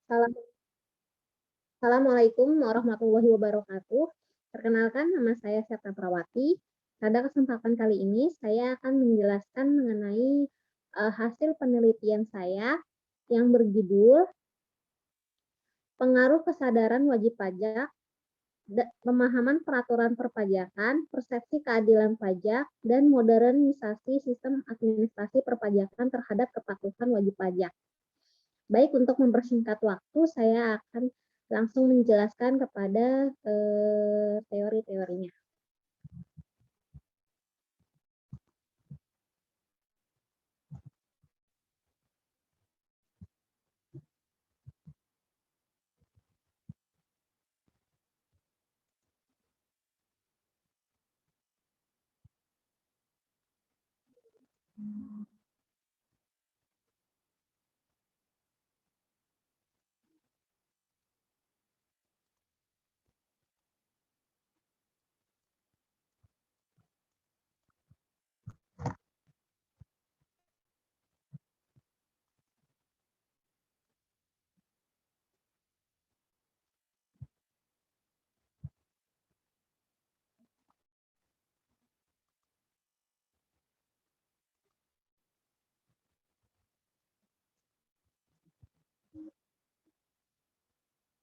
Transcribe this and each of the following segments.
Salam- Assalamualaikum warahmatullahi wabarakatuh. Perkenalkan, nama saya Septa Prawati. Pada kesempatan kali ini, saya akan menjelaskan mengenai hasil penelitian saya yang berjudul Pengaruh Kesadaran Wajib Pajak, Pemahaman Peraturan Perpajakan, Persepsi Keadilan Pajak, dan Modernisasi Sistem Administrasi Perpajakan terhadap Kepatuhan Wajib Pajak. Baik, untuk mempersingkat waktu, saya akan langsung menjelaskan kepada teori-teorinya.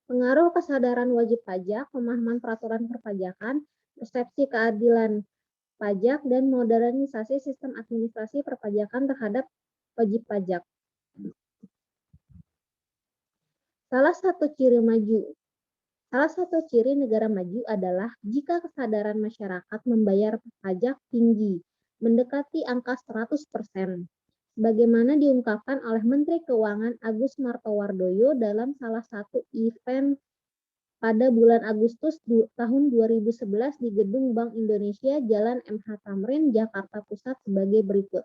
Pengaruh kesadaran wajib pajak, pemahaman peraturan perpajakan, persepsi keadilan pajak, dan modernisasi sistem administrasi perpajakan terhadap wajib pajak. Salah satu ciri negara maju adalah jika kesadaran masyarakat membayar pajak tinggi, mendekati angka 100%. Sebagaimana diungkapkan oleh Menteri Keuangan Agus Martowardoyo dalam salah satu event pada bulan Agustus tahun 2011 di Gedung Bank Indonesia, Jalan MH Tamrin, Jakarta Pusat sebagai berikut.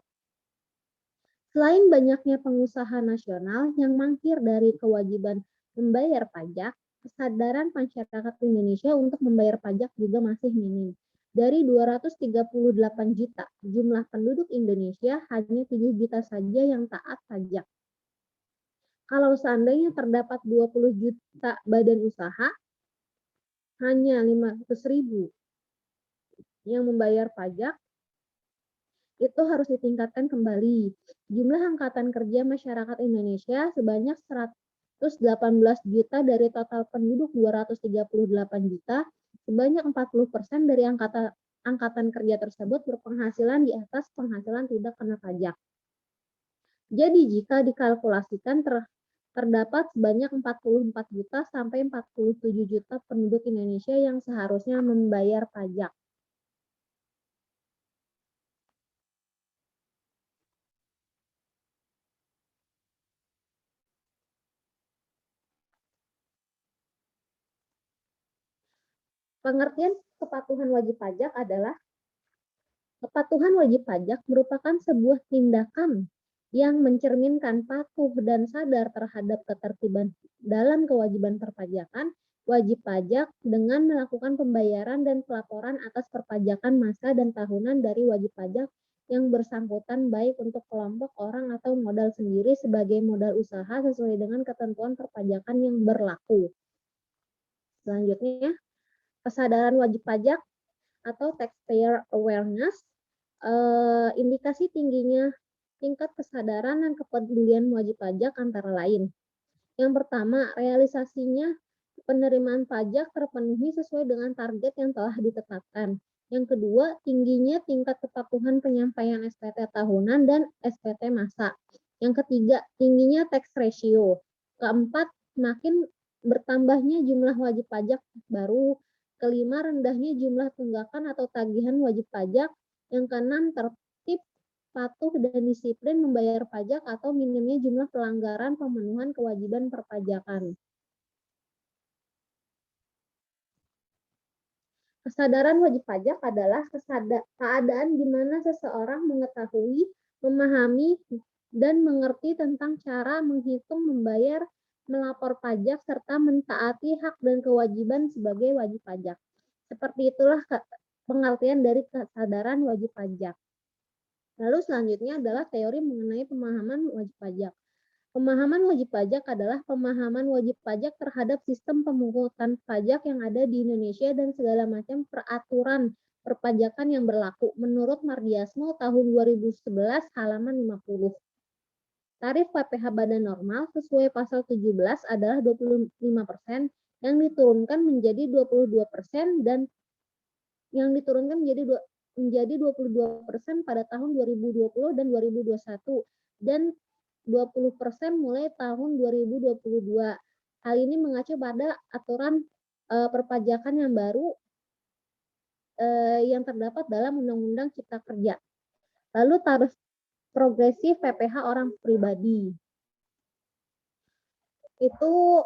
Selain banyaknya pengusaha nasional yang mangkir dari kewajiban membayar pajak, kesadaran masyarakat Indonesia untuk membayar pajak juga masih minim. Dari 238 juta jumlah penduduk Indonesia, hanya 7 juta saja yang taat pajak. Kalau seandainya terdapat 20 juta badan usaha, hanya 500.000 yang membayar pajak, itu harus ditingkatkan kembali. Jumlah angkatan kerja masyarakat Indonesia sebanyak 118 juta dari total penduduk 238 juta, sebanyak 40% dari angkatan kerja tersebut berpenghasilan di atas penghasilan tidak kena pajak. Jadi jika dikalkulasikan terdapat sebanyak 44 juta sampai 47 juta penduduk Indonesia yang seharusnya membayar pajak. Pengertian kepatuhan wajib pajak adalah kepatuhan wajib pajak merupakan sebuah tindakan yang mencerminkan patuh dan sadar terhadap ketertiban dalam kewajiban perpajakan wajib pajak dengan melakukan pembayaran dan pelaporan atas perpajakan masa dan tahunan dari wajib pajak yang bersangkutan baik untuk kelompok orang atau modal sendiri sebagai modal usaha sesuai dengan ketentuan perpajakan yang berlaku. Selanjutnya, kesadaran wajib pajak atau taxpayer awareness, indikasi tingginya tingkat kesadaran dan kepedulian wajib pajak antara lain. Yang pertama, realisasinya penerimaan pajak terpenuhi sesuai dengan target yang telah ditetapkan. Yang kedua, tingginya tingkat kepatuhan penyampaian SPT tahunan dan SPT masa. Yang ketiga, tingginya tax ratio. Keempat, makin bertambahnya jumlah wajib pajak baru. Kelima, rendahnya jumlah tunggakan atau tagihan wajib pajak. Yang keenam, tertib, patuh, dan disiplin membayar pajak atau minimnya jumlah pelanggaran pemenuhan kewajiban perpajakan. Kesadaran wajib pajak adalah keadaan di mana seseorang mengetahui, memahami, dan mengerti tentang cara menghitung, membayar, melapor pajak, serta mentaati hak dan kewajiban sebagai wajib pajak. Seperti itulah pengertian dari kesadaran wajib pajak. Lalu selanjutnya adalah teori mengenai pemahaman wajib pajak. Pemahaman wajib pajak adalah pemahaman wajib pajak terhadap sistem pemungutan pajak yang ada di Indonesia dan segala macam peraturan perpajakan yang berlaku menurut Mardiasmo tahun 2011 halaman 50. Tarif PPh badan normal sesuai pasal 17 adalah 25% yang diturunkan menjadi 22% dan yang diturunkan menjadi 22% pada tahun 2020 dan 2021 dan 20% mulai tahun 2022. Hal ini mengacu pada aturan perpajakan yang baru yang terdapat dalam Undang-Undang Cipta Kerja. Lalu tarif progresif PPh orang pribadi. Itu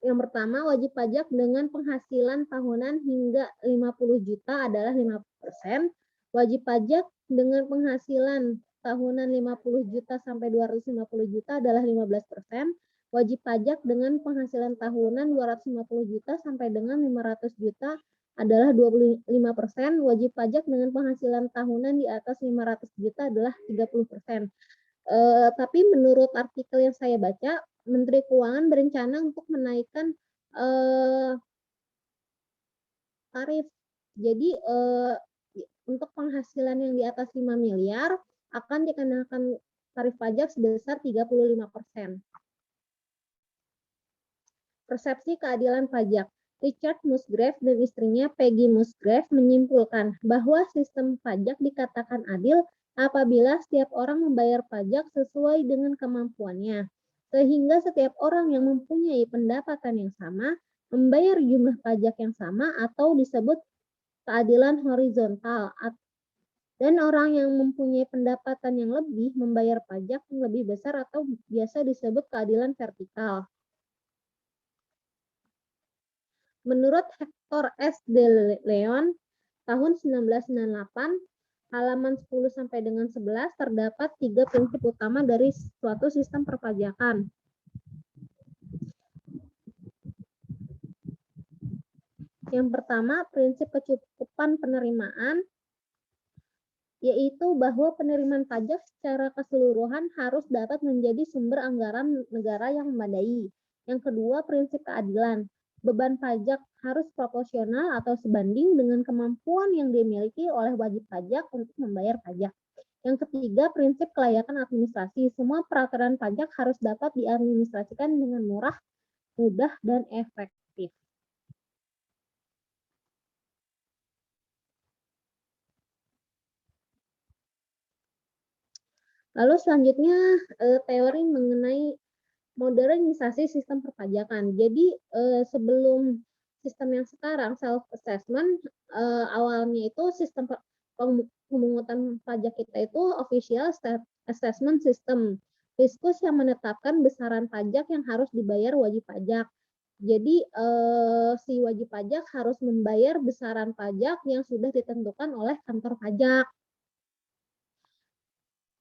yang pertama, wajib pajak dengan penghasilan tahunan hingga 50 juta adalah 5%. Wajib pajak dengan penghasilan tahunan 50 juta sampai 250 juta adalah 15%. Wajib pajak dengan penghasilan tahunan 250 juta sampai dengan 500 juta adalah 25%. Wajib pajak dengan penghasilan tahunan di atas 500 juta adalah 30%. Tapi menurut artikel yang saya baca, Menteri Keuangan berencana untuk menaikkan tarif. Jadi untuk penghasilan yang di atas 5 miliar akan dikenakan tarif pajak sebesar 35%. Persepsi keadilan pajak. Richard Musgrave dan istrinya Peggy Musgrave menyimpulkan bahwa sistem pajak dikatakan adil apabila setiap orang membayar pajak sesuai dengan kemampuannya, sehingga setiap orang yang mempunyai pendapatan yang sama membayar jumlah pajak yang sama atau disebut keadilan horizontal, dan orang yang mempunyai pendapatan yang lebih membayar pajak yang lebih besar atau biasa disebut keadilan vertikal. Menurut Hector S. de Leon, tahun 1998, halaman 10 sampai dengan 11 terdapat 3 prinsip utama dari suatu sistem perpajakan. Yang pertama, prinsip kecukupan penerimaan, yaitu bahwa penerimaan pajak secara keseluruhan harus dapat menjadi sumber anggaran negara yang memadai. Yang kedua, prinsip keadilan. Beban pajak harus proporsional atau sebanding dengan kemampuan yang dimiliki oleh wajib pajak untuk membayar pajak. Yang ketiga, prinsip kelayakan administrasi. Semua peraturan pajak harus dapat diadministrasikan dengan murah, mudah, dan efektif. Lalu selanjutnya teori mengenai modernisasi sistem perpajakan. Jadi sebelum sistem yang sekarang self assessment, awalnya itu sistem pemungutan pajak kita itu official assessment system, Fiskus yang menetapkan besaran pajak yang harus dibayar wajib pajak. Jadi si wajib pajak harus membayar besaran pajak yang sudah ditentukan oleh kantor pajak.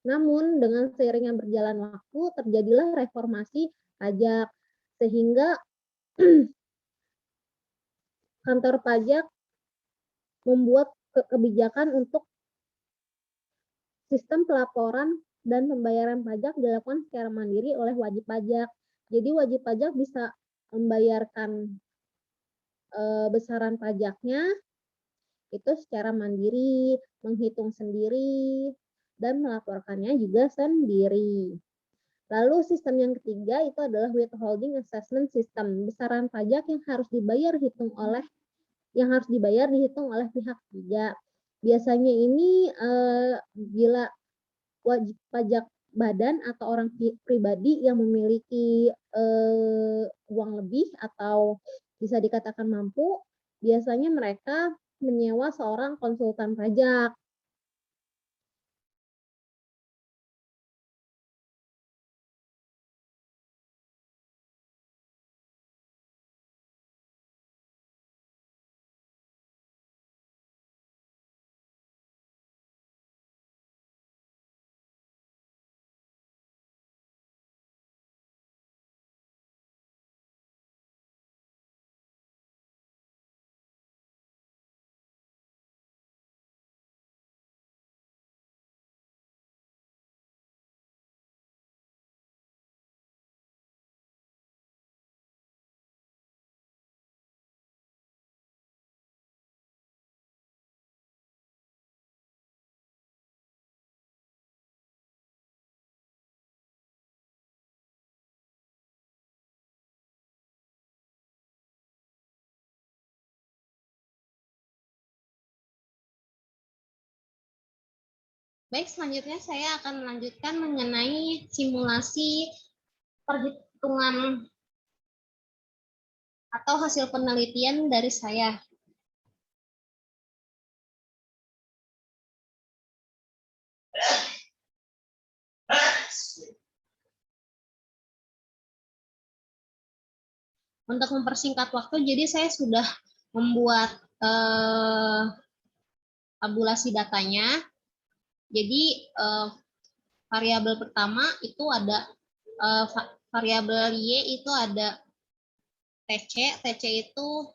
Namun dengan seiringnya berjalan waktu terjadilah reformasi pajak sehingga kantor pajak membuat kebijakan untuk sistem pelaporan dan pembayaran pajak dilakukan secara mandiri oleh wajib pajak. Jadi wajib pajak bisa membayarkan besaran pajaknya itu secara mandiri, menghitung sendiri, dan melaporkannya juga sendiri. Lalu sistem yang ketiga itu adalah withholding assessment system, besaran pajak yang harus dibayar dihitung oleh pihak ketiga. Biasanya ini bila wajib pajak badan atau orang pribadi yang memiliki uang lebih atau bisa dikatakan mampu, biasanya mereka menyewa seorang konsultan pajak. Baik, selanjutnya saya akan melanjutkan mengenai simulasi perhitungan atau hasil penelitian dari saya. Untuk mempersingkat waktu, jadi saya sudah membuat tabulasi datanya. Jadi variabel pertama itu ada variabel Y itu ada TC. TC itu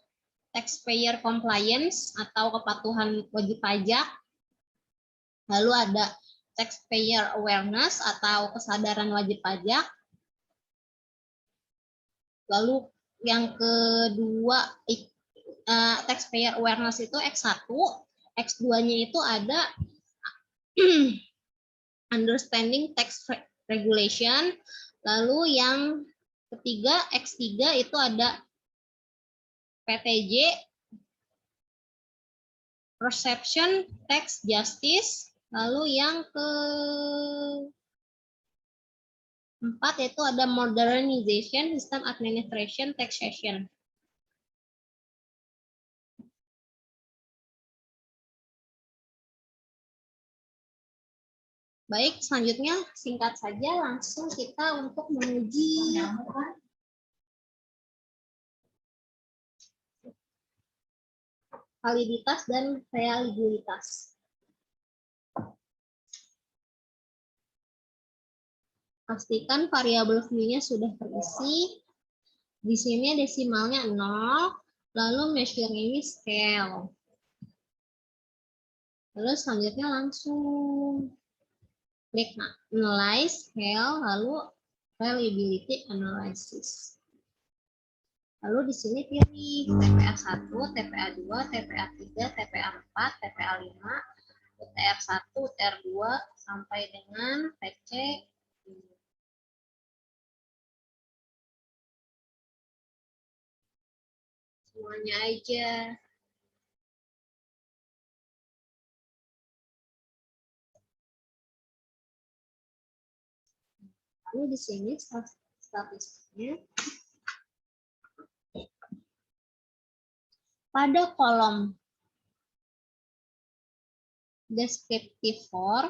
taxpayer compliance atau kepatuhan wajib pajak. Lalu ada taxpayer awareness atau kesadaran wajib pajak. Lalu yang kedua taxpayer awareness itu X1, X2-nya itu ada understanding tax regulation. Lalu yang ketiga X3 itu ada PTJ, perception tax justice. Lalu yang keempat itu ada modernization system administration taxation. Baik, selanjutnya singkat saja langsung kita untuk menguji validitas dan reliabilitas. Pastikan variabel view-nya sudah terisi. Di sini desimalnya 0, lalu measure ini scale. Lalu selanjutnya langsung klik analyze scale, lalu reliability analysis. Lalu di sini pilih TPA 1, TPA 2, TPA 3, TPA 4, TPA 5, UTR 1, UTR 2 sampai dengan PC. Semuanya aja. Lalu di sini statistiknya. Pada kolom descriptive for,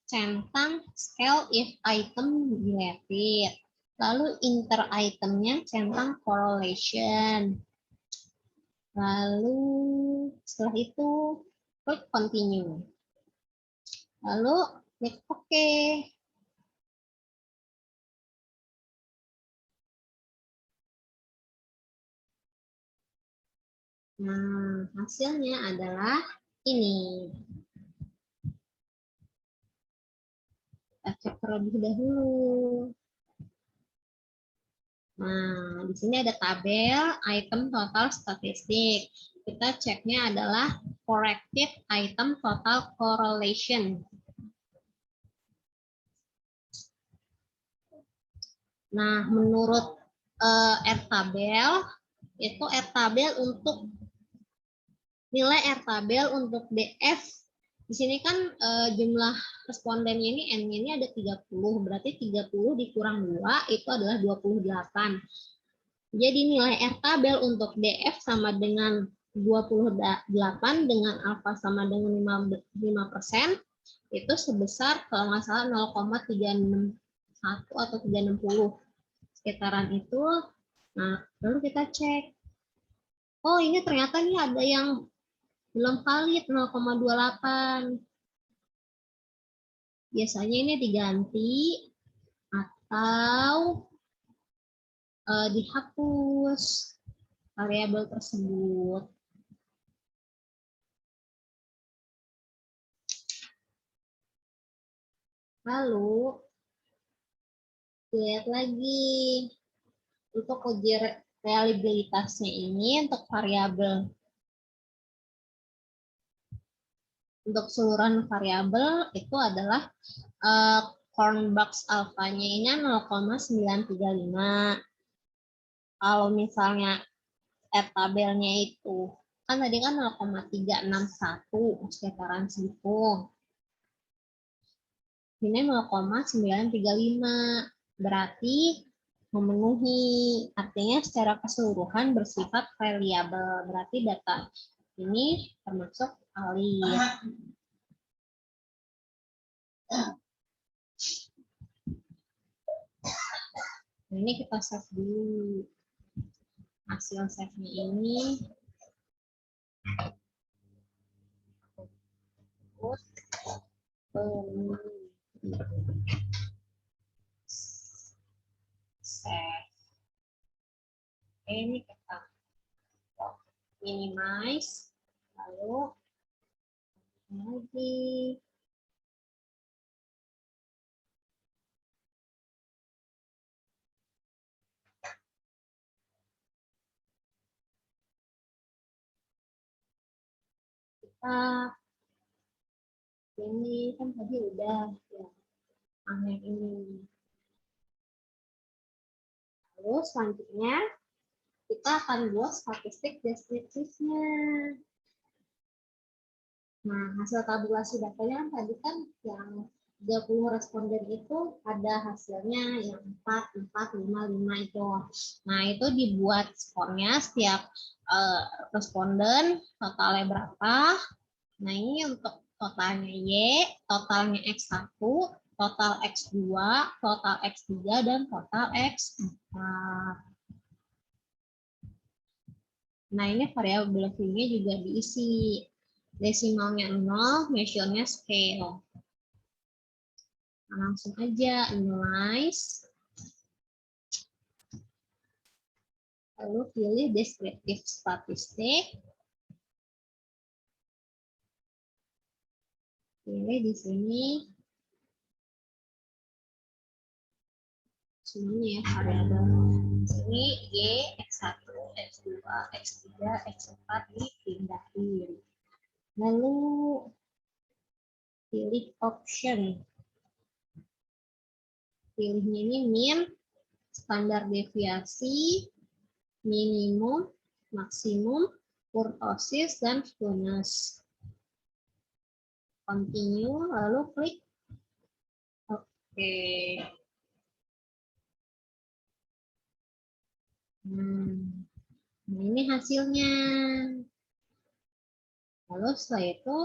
centang scale if item deleted. Lalu inter itemnya centang correlation. Lalu setelah itu klik continue. Lalu klik OK. Nah, hasilnya adalah ini. Kita cek terlebih dahulu. Nah, di sini ada tabel item total statistik. Kita ceknya adalah corrected item total correlation. Nah, menurut R-tabel, itu R-tabel untuk nilai R-tabel untuk DF. Di sini kan jumlah respondennya ini N-nya ini ada 30, berarti 30 dikurang 2 itu adalah 28. Jadi nilai R-tabel untuk DF sama dengan 28 dengan alfa sama dengan 5%, itu sebesar kalau nggak salah 0,361 atau 360 sekitaran itu. Nah, lalu kita cek. Oh, ini ternyata nih ada yang belum valid 0,28. Biasanya ini diganti atau dihapus variabel tersebut. Lalu lihat lagi untuk uji reliabilitasnya ini untuk variabel. Untuk seluruhan variabel itu adalah Cornbox alfanya ini 0,935. Kalau misalnya tabelnya itu kan tadi kan 0,361 sekitaran situ. Ini 0,935. Berarti memenuhi. Artinya secara keseluruhan bersifat variabel. Berarti data ini termasuk valid. Ini kita save dulu. Hasil save-nya ini. Save. Oke, ini kita minimize. Lalu lagi. Ini kan tadi udah ya, yang ini. Lalu selanjutnya kita akan buat statistik deskriptifnya. Nah, hasil tabulasi datanya kan tadi kan yang 30 responden itu ada hasilnya yang 4, 4, 5, 5 itu. Nah, itu dibuat skornya setiap responden totalnya berapa. Nah, ini untuk totalnya Y, totalnya X1, total X2, total X3, dan total X4. Nah, ini variabel V-nya juga diisi. Desimalnya 0, measure-nya scale. Nah, langsung aja analyze. Lalu pilih descriptive statistik. Pilih di sini. Sini ya variabel. Sini Y, X1, X2, X3, X4 dipindahin. Lalu pilih option. Pilihnya ini min, standar deviasi, minimum, maksimum, kurtosis, dan skewness. Continue, lalu klik Oke. Nah, ini hasilnya. Lalu setelah itu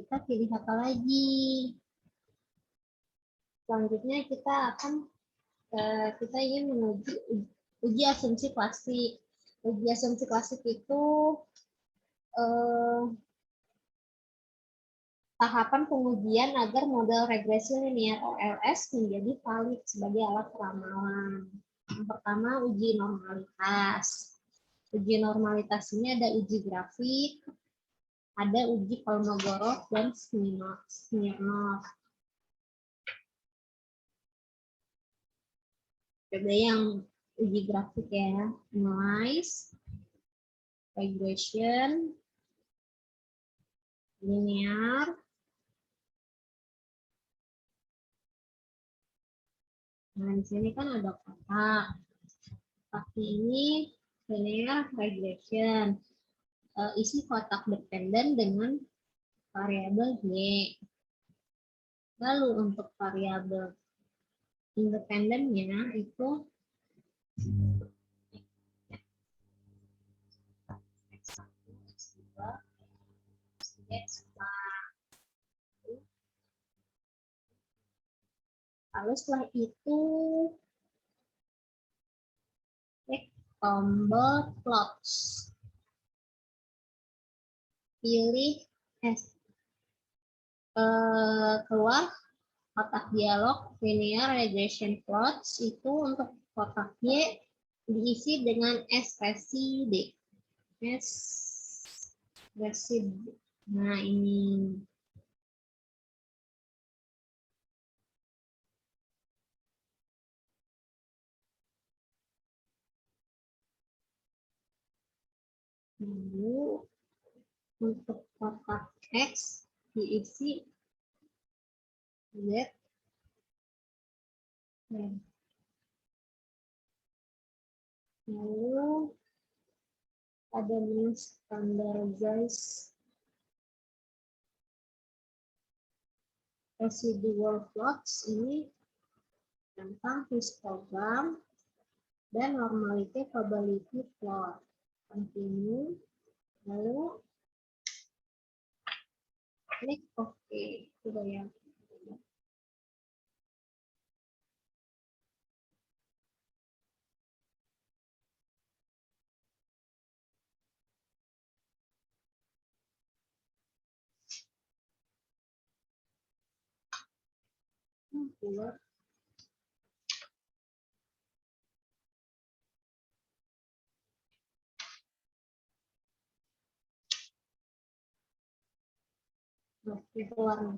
kita pilih apa lagi? Selanjutnya kita ingin menuju uji asumsi klasik. Uji asumsi klasik itu tahapan pengujian agar model regresi linear OLS menjadi valid sebagai alat ramalan. Yang pertama, uji normalitas. Uji normalitas ini ada uji grafik, ada uji Kolmogorov dan Smirnov. Coba yang uji grafik ya, analyze, regression, linear, nah di sini kan ada kotak. Kotak ini linear regression, isi kotak dependen dengan variabel Y. Lalu untuk variabel independennya itu X1, X2, X4. Lalu setelah itu klik tombol plots. Pilih keluar kotak dialog linear regression plots. Itu untuk kotak Y diisi dengan S resi D. S resi D. Nah, ini. Lalu untuk kotak X diisi Z. Lalu ada standardize residual plots ini tentang histogram dan normality probability plot. Continue, lalu klik OK. Sudah ya. Keluar. Keluar.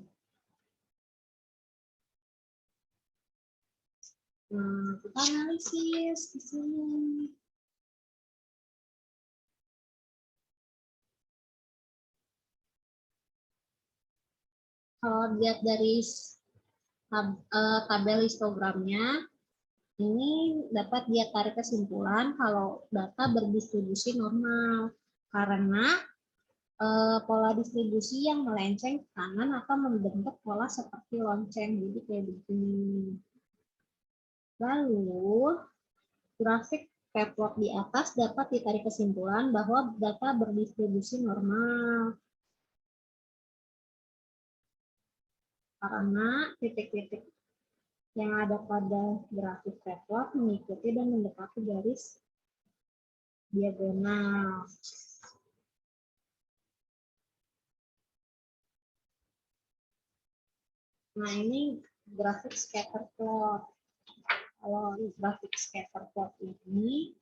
Nah, kita analisis di sini. Kalau lihat dari tabel histogramnya, ini dapat dia tarik kesimpulan kalau data berdistribusi normal karena pola distribusi yang melenceng ke kanan akan membentuk pola seperti lonceng, jadi kayak begini. Lalu grafik plot di atas dapat ditarik kesimpulan bahwa data berdistribusi normal karena titik-titik yang ada pada grafik plot mengikuti dan mendekati garis diagonal. Nah, ini grafik scatter plot. Kalau grafik scatter plot ini,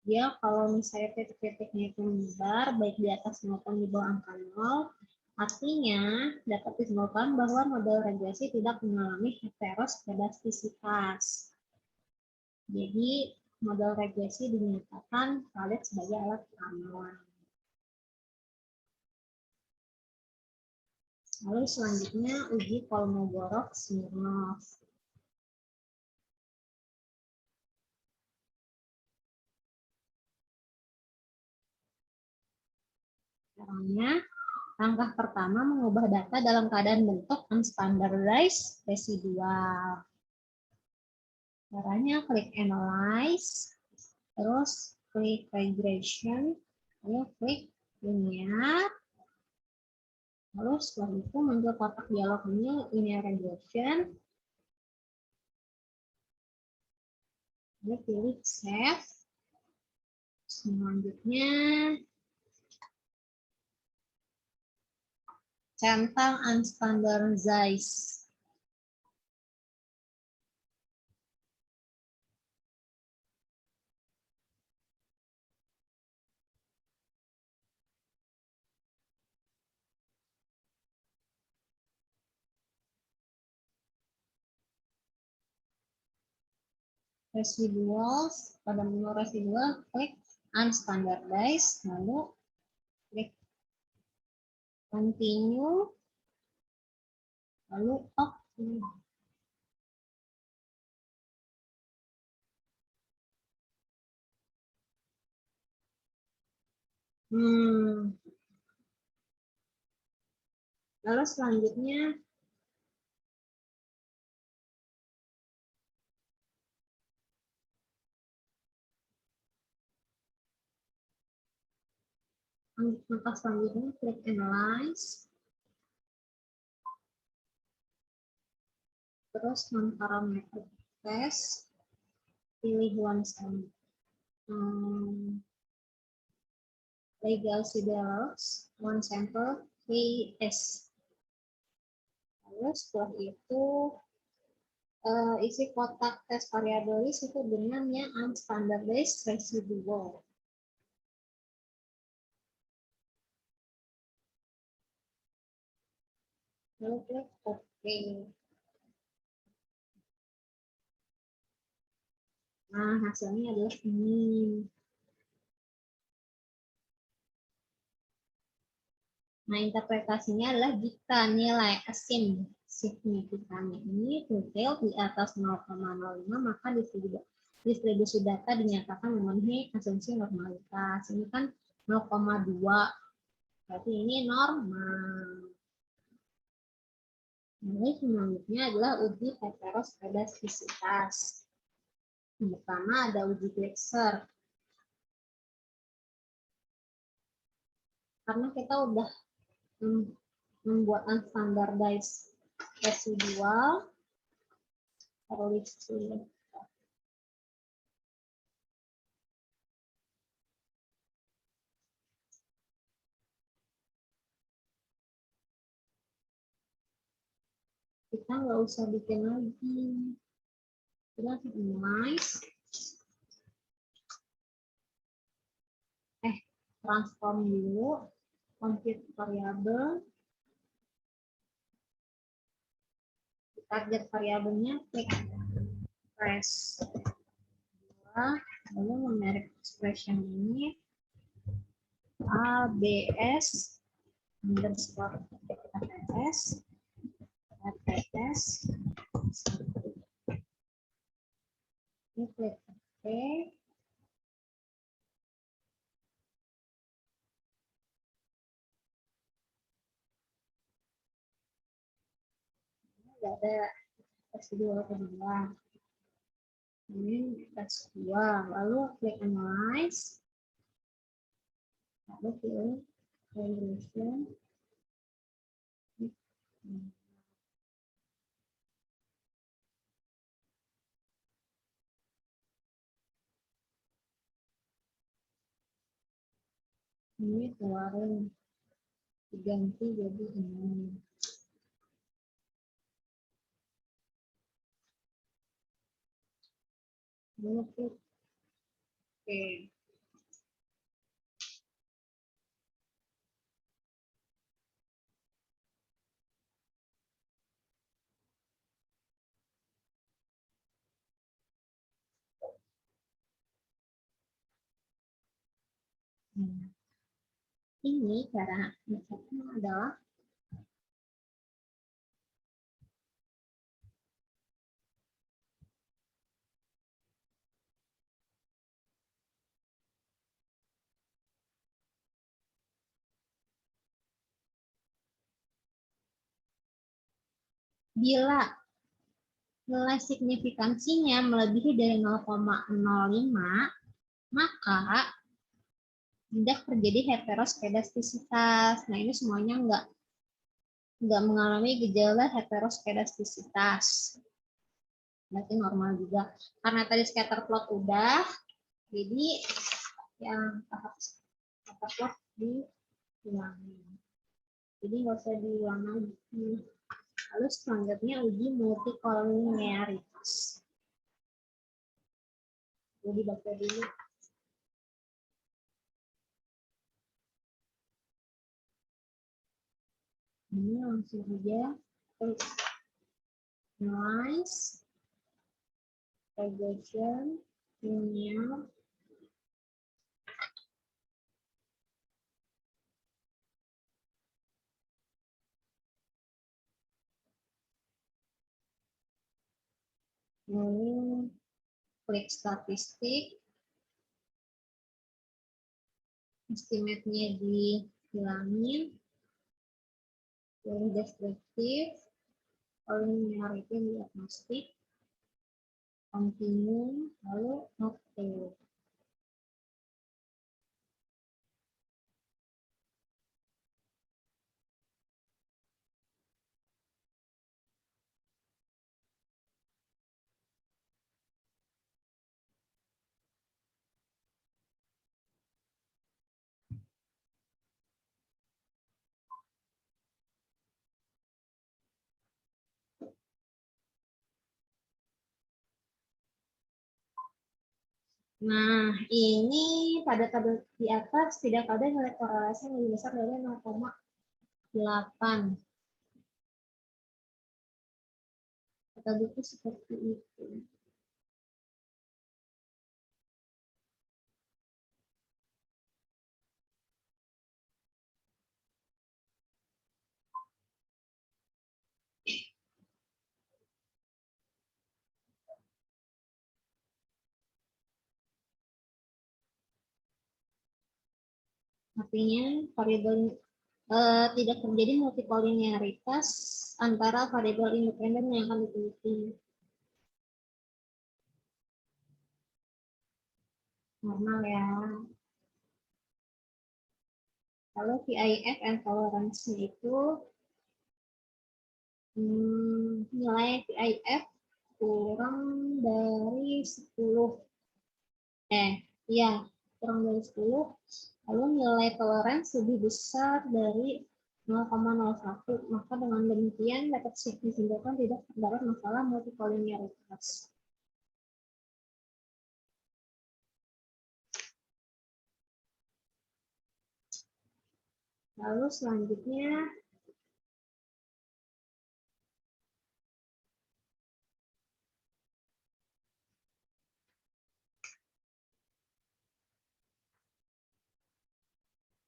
dia kalau misalnya titik-titiknya itu menyebar, baik di atas maupun di bawah angka 0, artinya dapat disimpulkan bahwa model regresi tidak mengalami heteroskedastisitas. Jadi, model regresi dinyatakan valid sebagai alat ramalan. Lalu selanjutnya uji Kolmogorov-Smirnov. Caranya, langkah pertama mengubah data dalam keadaan bentuk unstandardized residual. Caranya klik Analyze, terus klik Regression, lalu klik Linear. Lalu setelah itu muncul kotak dialog ini Linear Regression. Lalu pilih Save. Selanjutnya centang unstandardized. Residuals, pada menu residual klik unstandardized, lalu klik continue, lalu OK. Lalu selanjutnya langkah selanjutnya klik Analyze, terus non-parametric test, pilih one sample, legal sideros, one sample KS. Lalu setelah itu isi kotak tes variabilis itu dengan yang unstandardized residual. Lalu klik OK. Nah, hasilnya adalah ini. Nah, interpretasinya adalah jika nilai asim signifikannya ini detail di atas 0,05, maka distribusi data dinyatakan memenuhi asumsi normalitas. Ini kan 0,2, berarti ini normal. Jadi selanjutnya adalah uji heteroskedastisitas. Yang pertama ada uji Gleiser. Karena kita udah membuat standardized residual, kita nggak usah bikin lagi. Kita minimize, transform dulu, compute variabel, target variabelnya klik press 2, lalu memerek expression ini ABS underscore ATS ini klik OK. Nggak ada residual kedua. Ini tes 2, lalu klik analyze, lalu pilih resolution. Ini keluarin, diganti jadi ini. Lalu klik OK. Ini cara ngeceknya adalah bila nilai signifikansinya melebihi dari 0,05, maka tidak terjadi heteroskedastisitas. Nah, ini semuanya nggak mengalami gejala heteroskedastisitas. Berarti normal juga. Karena tadi scatter plot udah, jadi yang tahap scatter plot diulangi. Jadi nggak usah diulang lagi. Lalu selanjutnya uji multikolinearitas. Jadi baca dulu. Ini langsung aja analyze, regression, linear, lalu klik statistik, estimate-nya dihilangin, pilih deskriptif, linearity diagnostik, continue, lalu note. Nah, ini pada tabel di atas tidak ada nilai korelasi yang lebih besar dari 0,8. Kata buku seperti itu. Artinya variabel tidak terjadi multikolinearitas antara variabel independen yang akan diteliti. Normal ya. Lalu VIF and tolerance itu nilai VIF kurang dari 10. Iya, kurang dari 10. Lalu nilai toleransi lebih besar dari 0,01. Maka dengan demikian dapat disimpulkan tidak terdapat masalah multikolinialitas. Lalu selanjutnya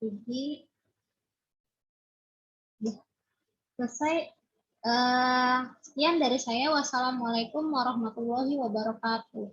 uji selesai. Sekian dari saya. Wassalamualaikum warahmatullahi wabarakatuh.